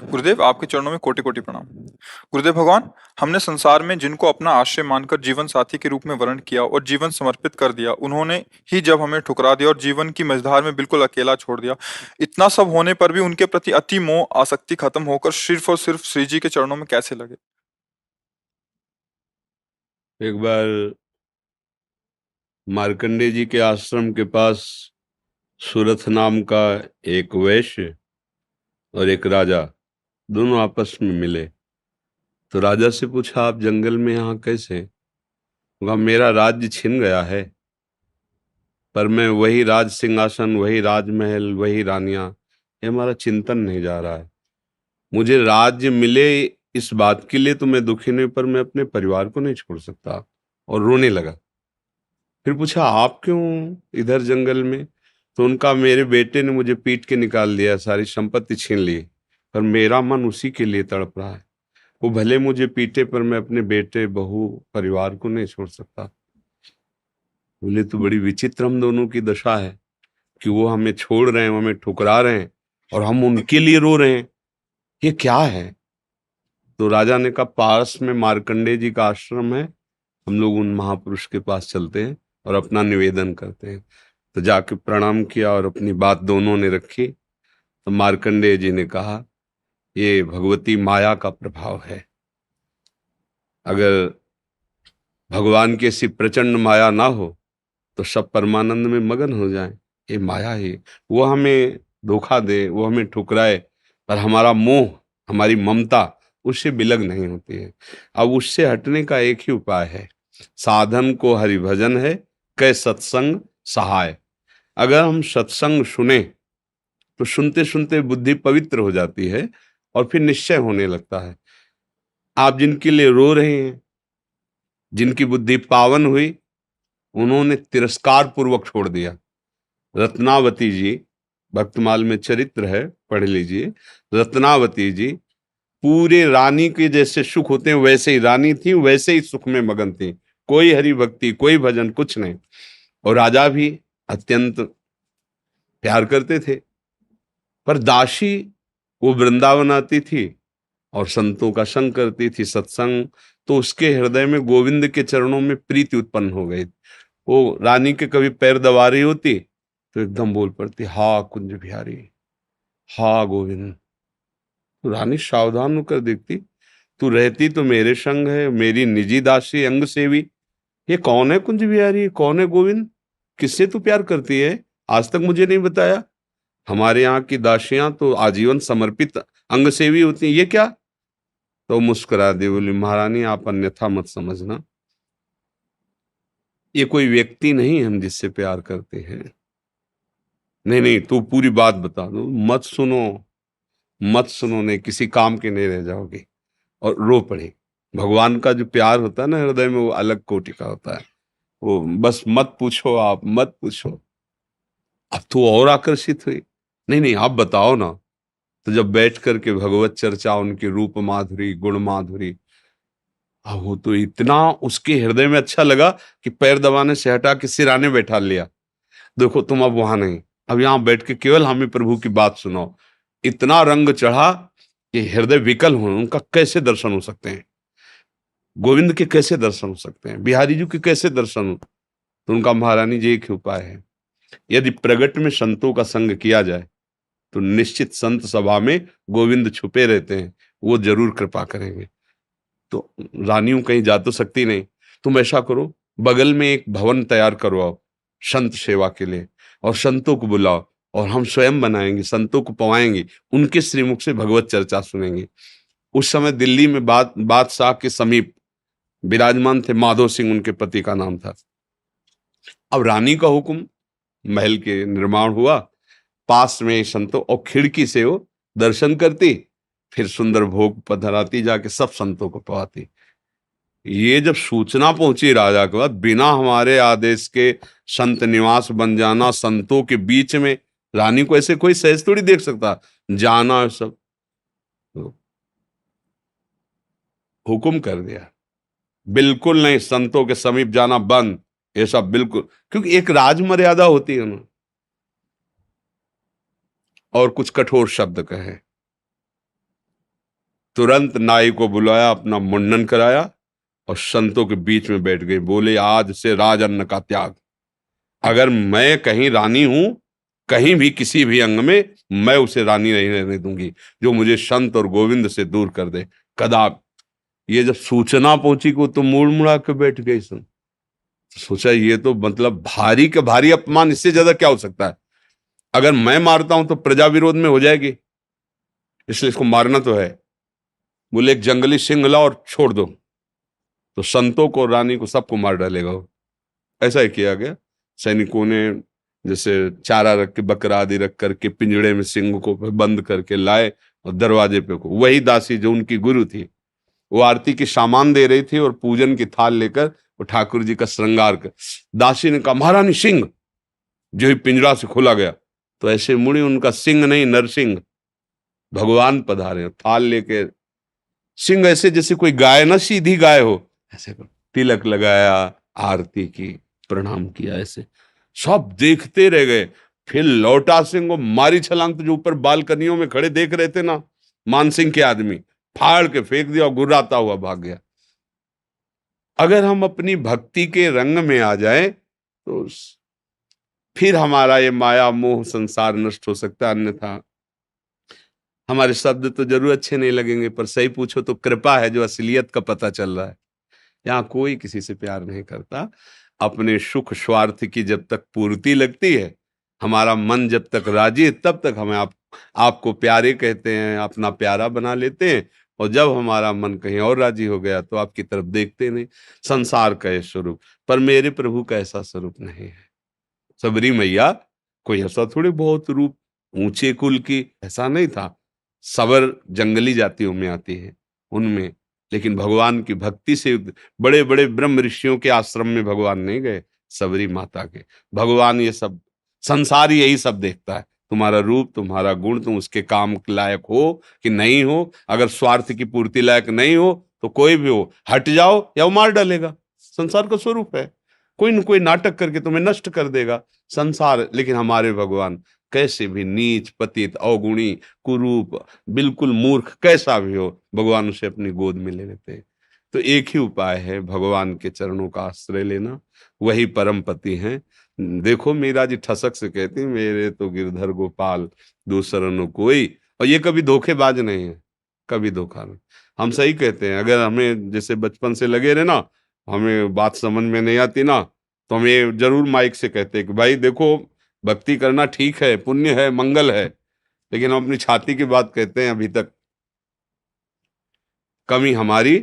गुरुदेव, आपके चरणों में कोटि कोटि प्रणाम। गुरुदेव भगवान, हमने संसार में जिनको अपना आश्रय मानकर जीवन साथी के रूप में वर्ण किया और जीवन समर्पित कर दिया, उन्होंने ही जब हमें ठुकरा दिया और जीवन की मझधार में बिल्कुल अकेला छोड़ दिया, इतना सब होने पर भी उनके प्रति अति मोह आसक्ति खत्म होकर सिर्फ और सिर्फ श्री जी के चरणों में कैसे लगे? एक बार मार्कंडे जी के आश्रम के पास सुरथ नाम का एक वैश्य और एक राजा दोनों आपस में मिले। तो राजा से पूछा, आप जंगल में यहाँ कैसे? कहा, मेरा राज्य छिन गया है, पर मैं वही राज सिंहासन, वही राजमहल, वही रानियां, ये हमारा चिंतन नहीं जा रहा है। मुझे राज्य मिले इस बात के लिए तो मैं दुखी नहीं, पर मैं अपने परिवार को नहीं छोड़ सकता। और रोने लगा। फिर पूछा, आप क्यों इधर जंगल में? तो उनका, मेरे बेटे ने मुझे पीट के निकाल दिया, सारी संपत्ति छीन ली, पर मेरा मन उसी के लिए तड़प रहा है। वो भले मुझे पीटे, पर मैं अपने बेटे, बहू, परिवार को नहीं छोड़ सकता। बोले, तो बड़ी विचित्र हम दोनों की दशा है कि वो हमें छोड़ रहे हैं, वो हमें ठुकरा रहे हैं, और हम उनके लिए रो रहे हैं। ये क्या है? तो राजा ने कहा, पास में मार्कंडे जी का आश्रम है, हम लोग उन महापुरुष के पास चलते हैं और अपना निवेदन करते हैं। तो जाके प्रणाम किया और अपनी बात दोनों ने रखी। तो मार्कंडेय जी ने कहा, ये भगवती माया का प्रभाव है। अगर भगवान की ऐसी प्रचंड माया ना हो तो सब परमानंद में मगन हो जाएं। ये माया ही, वो हमें धोखा दे, वो हमें ठुकराए, पर हमारा मोह, हमारी ममता उससे बिलग नहीं होती है। अब उससे हटने का एक ही उपाय है, साधन को हरिभजन है, कै सत्संग सहाय। अगर हम सत्संग सुने तो सुनते सुनते बुद्धि पवित्र हो जाती है और फिर निश्चय होने लगता है। आप जिनके लिए रो रहे हैं, जिनकी बुद्धि पावन हुई, उन्होंने तिरस्कार पूर्वक छोड़ दिया। रत्नावती जी, भक्तमाल में चरित्र है, पढ़ लीजिए। रत्नावती जी पूरे रानी के जैसे सुख होते हैं वैसे ही रानी थी, वैसे ही सुख में मगन थी। कोई हरि भक्ति, कोई भजन, कुछ नहीं। और राजा भी अत्यंत प्यार करते थे। पर दासी, वो वृंदावन आती थी और संतों का संग करती थी, सत्संग, तो उसके हृदय में गोविंद के चरणों में प्रीति उत्पन्न हो गई। वो रानी के कभी पैर दबा रही होती तो एकदम बोल पड़ती, हा कुंज बिहारी, हा गोविंद। तो रानी सावधान होकर देखती, तू रहती तो मेरे संग है, मेरी निजी दासी, अंग सेवी, ये कौन है कुंज बिहारी, कौन है गोविंद? किससे तू प्यार करती है? आज तक मुझे नहीं बताया। हमारे यहाँ की दासियां तो आजीवन समर्पित अंग सेवी होती हैं, ये क्या? तो मुस्कुरा दी, बोली, महारानी आप अन्यथा मत समझना, ये कोई व्यक्ति नहीं हम जिससे प्यार करते हैं। नहीं नहीं, तू पूरी बात बता दो, मत सुनो, मत सुनो, नहीं किसी काम के नहीं रह जाओगे। और रो पड़े। भगवान का जो प्यार होता है ना हृदय में, वो अलग कोटि का होता है। वो बस मत पूछो, आप मत पूछो। अब तो और आकर्षित हुई, नहीं नहीं आप बताओ ना। तो जब बैठ करके भगवत चर्चा, उनकी रूप माधुरी, गुण माधुरी, अब वो तो इतना उसके हृदय में अच्छा लगा कि पैर दबाने से हटा के सिराने बैठा लिया। देखो तुम अब वहां नहीं, अब यहां बैठ के केवल हमें प्रभु की बात सुनाओ। इतना रंग चढ़ा कि हृदय विकल हो, उनका कैसे दर्शन हो सकते हैं? गोविंद के कैसे दर्शन हो सकते हैं? बिहारी जी के कैसे दर्शन हो? तो उनका, महारानी जी एक ही उपाय है, यदि प्रगट में संतों का संग किया जाए तो निश्चित संत सभा में गोविंद छुपे रहते हैं, वो जरूर कृपा करेंगे। तो रानियों कहीं जा तो सकती नहीं, तुम ऐसा करो, बगल में एक भवन तैयार करवाओ संत सेवा के लिए, और संतों को बुलाओ, और हम स्वयं बनाएंगे, संतों को पवाएंगे, उनके श्रीमुख से भगवत चर्चा सुनेंगे। उस समय दिल्ली में बादशाह के समीप विराजमान थे माधो सिंह, उनके पति का नाम था। अब रानी का हुक्म, महल के निर्माण हुआ, पास में संतों, और खिड़की से वो दर्शन करती, फिर सुंदर भोग पधराती, जाके सब संतों को पवाती। ये जब सूचना पहुंची राजा के पास, बिना हमारे आदेश के संत निवास बन जाना, संतों के बीच में, रानी को ऐसे कोई सहज थोड़ी देख सकता, जाना सब। तो हुक्म कर दिया, बिल्कुल नहीं, संतों के समीप जाना बंद, ये सब बिल्कुल, क्योंकि एक राज मर्यादा होती है ना। और कुछ कठोर शब्द कहे, तुरंत नाई को बुलाया, अपना मुंडन कराया और संतों के बीच में बैठ गई। बोले, आज से राज अन्न का त्याग। अगर मैं कहीं रानी हूं, कहीं भी किसी भी अंग में, मैं उसे रानी नहीं रहने दूंगी जो मुझे संत और गोविंद से दूर कर दे, कदाप। ये जब सूचना पहुंची को तो मुड़ मुड़ा के बैठ गई। सोचा ये तो मतलब भारी के भारी अपमान, इससे ज्यादा क्या हो सकता है। अगर मैं मारता हूं तो प्रजा विरोध में हो जाएगी, इसलिए इसको मारना तो है। बोले, एक जंगली सिंह लाओ और छोड़ दो, तो संतों को, रानी को, सबको मार डालेगा वो। ऐसा ही किया गया। सैनिकों ने जैसे चारा रख के, बकरा आदि रख करके पिंजड़े में सिंह को बंद करके लाए और दरवाजे पे को, वही दासी जो उनकी गुरु थी, वो आरती की सामान दे रही थी और पूजन की थाल लेकर वो ठाकुर जी का श्रृंगार कर। दासी ने कहा, महारानी सिंह। जो ही पिंजरा से खोला गया तो ऐसे मुड़ी, उनका सिंह नहीं, नरसिंह भगवान पधारे, थाल लेके। सिंह ऐसे जैसे कोई गाय ना, सीधी गाय हो, ऐसे तिलक लगाया, आरती की, प्रणाम किया। ऐसे सब देखते रह गए। फिर लौटा सिंह को मारी छलांग, तो जो ऊपर बालकनियों में खड़े देख रहे थे ना मान सिंह के आदमी, फाड़ के फेंक दिया और गुर्राता हुआ भाग गया। अगर हम अपनी भक्ति के रंग में आ जाए तो फिर हमारा ये माया मोह संसार नष्ट हो सकता है। अन्यथा हमारे शब्द तो जरूर अच्छे नहीं लगेंगे, पर सही पूछो तो कृपा है जो असलियत का पता चल रहा है। यहाँ कोई किसी से प्यार नहीं करता। अपने सुख स्वार्थ की जब तक पूर्ति लगती है, हमारा मन जब तक राजी है, तब तक हमें आपको प्यारे कहते हैं, अपना प्यारा बना लेते हैं। और जब हमारा मन कहीं और राजी हो गया तो आपकी तरफ देखते नहीं। संसार का ये स्वरूप, पर मेरे प्रभु का ऐसा स्वरूप नहीं है। सबरी मैया कोई ऐसा थोड़ी बहुत रूप ऊंचे कुल की, ऐसा नहीं था। सबर जंगली जातियों में आती है उनमें, लेकिन भगवान की भक्ति से बड़े बड़े ब्रह्म ऋषियों के आश्रम में भगवान नहीं गए, सबरी माता के। भगवान ये सब संसार यही सब देखता है, तुम्हारा रूप, तुम्हारा गुण, तुम उसके काम लायक हो कि नहीं हो। अगर स्वार्थ की पूर्ति लायक नहीं हो तो कोई भी हो, हट जाओ या वो मार डालेगा। संसार का स्वरूप है, कोई न कोई नाटक करके तुम्हें नष्ट कर देगा संसार। लेकिन हमारे भगवान कैसे भी नीच, पतित, अवगुणी, कुरूप, बिल्कुल मूर्ख कैसा भी हो, भगवान उसे अपनी गोद में ले लेते हैं। तो एक ही उपाय है, भगवान के चरणों का आश्रय लेना, वही परम पति हैं। देखो मीरा जी ठसक से कहती, मेरे तो गिरधर गोपाल दूसरा न कोई। और ये कभी धोखेबाज नहीं है, कभी धोखा नहीं। हम सही कहते हैं। अगर हमें जैसे बचपन से लगे रहे ना, हमें बात समझ में नहीं आती ना, तो हम ये जरूर माइक से कहते हैं कि भाई देखो, भक्ति करना ठीक है, पुण्य है, मंगल है, लेकिन हम अपनी छाती की बात कहते हैं। अभी तक कमी हमारी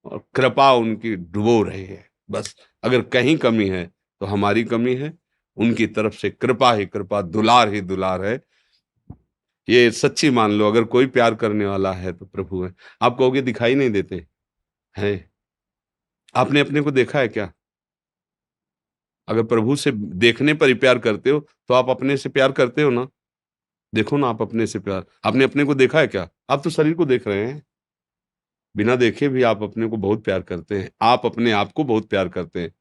और कृपा उनकी डुबो रही है। बस अगर कहीं कमी है तो हमारी कमी है, उनकी तरफ से कृपा ही कृपा, दुलार ही दुलार है। ये सच्ची मान लो। अगर कोई प्यार करने वाला है तो प्रभु है। आप कहोगे दिखाई नहीं देते हैं, आपने अपने को देखा है क्या? अगर प्रभु से देखने पर ही प्यार करते हो तो आप अपने से प्यार करते हो ना? देखो ना, आप अपने से प्यार, आपने अपने को देखा है क्या? आप तो शरीर को देख रहे हैं, बिना देखे भी आप अपने को बहुत प्यार करते हैं। आप अपने आप को बहुत प्यार करते हैं।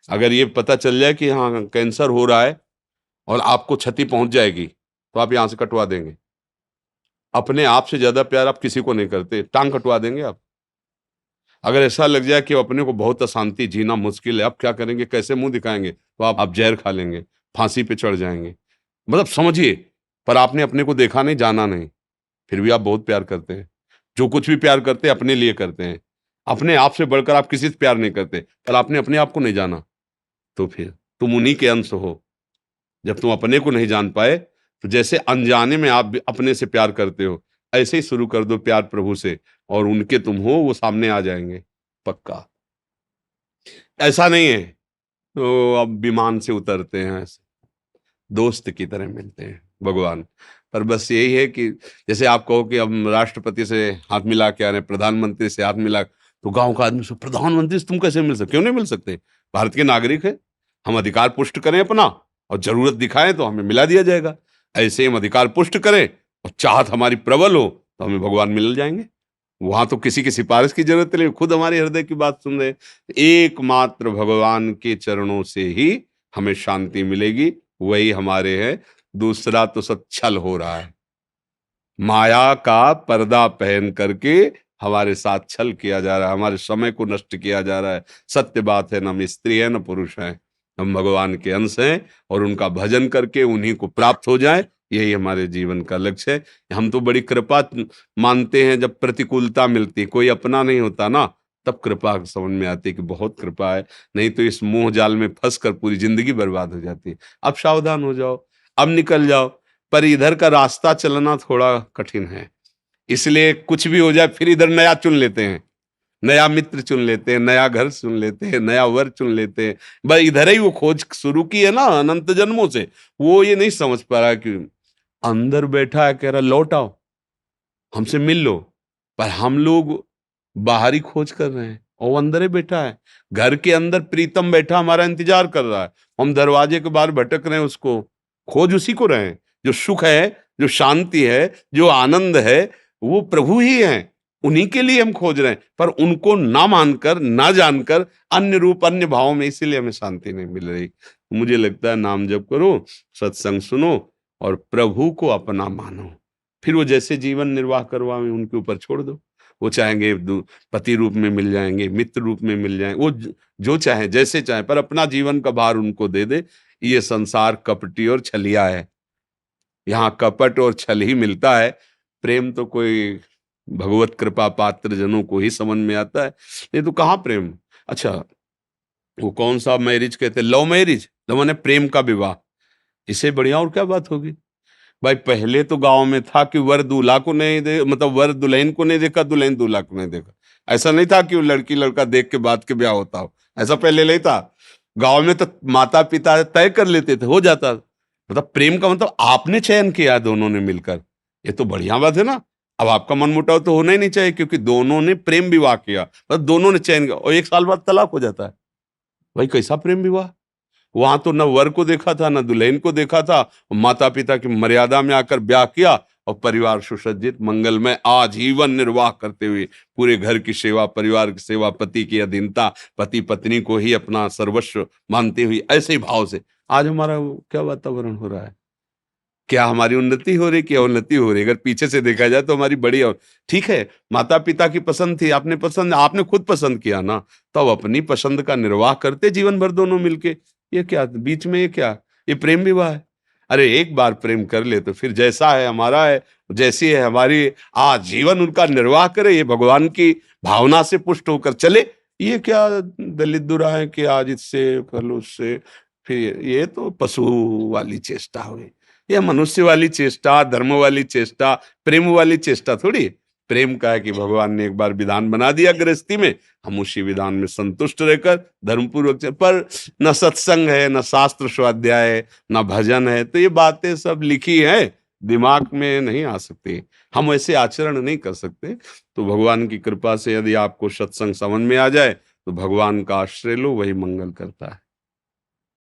अगर ये पता चल जाए कि हाँ कैंसर हो रहा है और आपको क्षति पहुंच जाएगी, तो आप यहां से कटवा देंगे। अपने आप से ज्यादा प्यार आप किसी को नहीं करते, टांग कटवा देंगे आप। अगर ऐसा लग जाए कि अपने को बहुत अशांति, जीना मुश्किल है, अब क्या करेंगे, कैसे मुंह दिखाएंगे, तो आप जहर खा लेंगे, फांसी पे चढ़ जाएंगे। मतलब समझिए, पर आपने अपने को देखा नहीं, जाना नहीं, फिर भी आप बहुत प्यार करते हैं। जो कुछ भी प्यार करते हैं अपने लिए करते हैं। अपने आप से बढ़कर आप किसी से प्यार नहीं करते, पर आपने अपने आप को नहीं जाना, तो फिर तुम उन्हीं के अंश हो। जब तुम अपने को नहीं जान पाए, तो जैसे अनजाने में आप भी अपने से प्यार करते हो, ऐसे ही शुरू कर दो प्यार प्रभु से, और उनके तुम हो, वो सामने आ जाएंगे पक्का। ऐसा नहीं है तो अब विमान से उतरते हैं, ऐसे दोस्त की तरह मिलते हैं भगवान। पर बस यही है कि जैसे आप कहो कि हम राष्ट्रपति से हाथ मिला के आ रहे हैं, प्रधानमंत्री से हाथ मिला, तो गांव का आदमी से प्रधानमंत्री से तुम कैसे मिल सकते? क्यों नहीं मिल सकते? भारत के नागरिक है, हम अधिकार पुष्ट करें अपना, और जरूरत दिखाएं तो हमें मिला दिया जाएगा। ऐसे हम अधिकार पुष्ट करें और चाहत हमारी प्रबल हो तो हमें भगवान मिल जाएंगे। वहां तो किसी की सिफारिश की जरूरत नहीं, खुद हमारे हृदय की बात सुन रहे। एकमात्र भगवान के चरणों से ही हमें शांति मिलेगी, वही हमारे हैं। दूसरा तो सब छल हो रहा है, माया का पर्दा पहन करके हमारे साथ छल किया जा रहा है, हमारे समय को नष्ट किया जा रहा है। सत्य बात है, न हम स्त्री है न पुरुष हैं, हम भगवान के अंश हैं और उनका भजन करके उन्हीं को प्राप्त हो जाए, यही हमारे जीवन का लक्ष्य है। हम तो बड़ी कृपा मानते हैं, जब प्रतिकूलता मिलती, कोई अपना नहीं होता ना, तब कृपा समझ में आती है कि बहुत कृपा है, नहीं तो इस मोह जाल में फंस कर पूरी जिंदगी बर्बाद हो जाती है। अब सावधान हो जाओ, अब निकल जाओ। पर इधर का रास्ता चलना थोड़ा कठिन है, इसलिए कुछ भी हो जाए फिर इधर नया चुन लेते हैं, नया मित्र चुन लेते हैं, नया घर चुन लेते हैं, नया वर चुन लेते हैं। भाई इधर ही वो खोज शुरू की है ना अनंत जन्मों से, वो ये नहीं समझ पा रहा कि अंदर बैठा है, कह रहा लौट आओ, हमसे मिल लो। पर हम लोग बाहरी खोज कर रहे हैं और वो अंदर ही बैठा है, घर के अंदर प्रीतम बैठा हमारा इंतजार कर रहा है, हम दरवाजे के बाहर भटक रहे हैं, उसको खोज उसी को रहे हैं। जो सुख है, जो शांति है, जो आनंद है, वो प्रभु ही हैं, उन्हीं के लिए हम खोज रहे हैं। पर उनको ना मानकर, ना जानकर, अन्य रूप अन्य भावों में, इसीलिए हमें शांति नहीं मिल रही। मुझे लगता है नाम जप करो, सत्संग सुनो और प्रभु को अपना मानो, फिर वो जैसे जीवन निर्वाह करवाएं उनके ऊपर छोड़ दो। वो चाहेंगे पति रूप में मिल जाएंगे, मित्र रूप में मिल जाएंगे, वो जो चाहे जैसे चाहे, पर अपना जीवन का भार उनको दे दे। ये संसार कपटी और छलिया है, यहाँ कपट और छल ही मिलता है। प्रेम तो कोई भगवत कृपा पात्र जनों को ही समझ में आता है, नहीं तो कहाँ प्रेम। अच्छा, वो कौन सा मैरिज कहते हैं, लव मैरिज, लव माने प्रेम का विवाह, इससे बढ़िया और क्या बात होगी। भाई पहले तो गांव में था कि वर दूल्हा को नहीं दे, मतलब वर दुल्हन को नहीं देखा, दुल्हन दूल्हा को नहीं देखा। ऐसा नहीं था कि वो लड़की लड़का देख के बाद के ब्याह होता हो, ऐसा पहले नहीं था। गांव में तो माता पिता तय कर लेते थे, हो जाता। मतलब प्रेम का मतलब आपने चयन किया दोनों ने मिलकर, ये तो बढ़िया बात है ना। अब आपका मन मुटाव तो होना ही नहीं चाहिए, क्योंकि दोनों ने प्रेम विवाह किया, मतलब दोनों ने चयन किया, और 1 साल बाद तलाक हो जाता है। भाई कैसा प्रेम विवाह। वहां तो न वर को देखा था, न दुल्हन को देखा था, माता पिता की मर्यादा में आकर ब्याह किया और परिवार सुसज्जित मंगलमय आजीवन निर्वाह करते हुए, पूरे घर की सेवा, परिवार की सेवा, पति की अधीनता, पति पत्नी को ही अपना सर्वस्व मानते हुए, ऐसे ही भाव से आज हमारा क्या वातावरण हो रहा है। क्या हमारी उन्नति हो रही, क्या उन्नति हो रही। अगर पीछे से देखा जाए तो हमारी बड़ी, और ठीक है माता पिता की पसंद थी, आपने पसंद, आपने खुद पसंद किया ना, तो अब अपनी पसंद का निर्वाह करते जीवन भर दोनों मिलके। ये क्या बीच में, ये क्या, ये प्रेम विवाह है। अरे एक बार प्रेम कर ले तो फिर जैसा है हमारा है, जैसी है हमारी, आजीवन उनका निर्वाह करे, ये भगवान की भावना से पुष्ट होकर चले। ये क्या दलित दुरा है कि आज इससे कल उससे, फिर ये तो पशु वाली चेष्टा हुई। ये मनुष्य वाली चेष्टा, धर्म वाली चेष्टा, प्रेम वाली चेष्टा थोड़ी। प्रेम का है कि भगवान ने एक बार विधान बना दिया गृहस्थी में, हम उसी विधान में संतुष्ट रहकर धर्मपूर्वक पर न सत्संग है, न शास्त्र स्वाध्याय है, न भजन है, तो ये बातें सब लिखी हैं, दिमाग में नहीं आ सकती, हम ऐसे आचरण नहीं कर सकते। तो भगवान की कृपा से यदि आपको सत्संग समझ में आ जाए तो भगवान का आश्रय लो, वही मंगल करता है।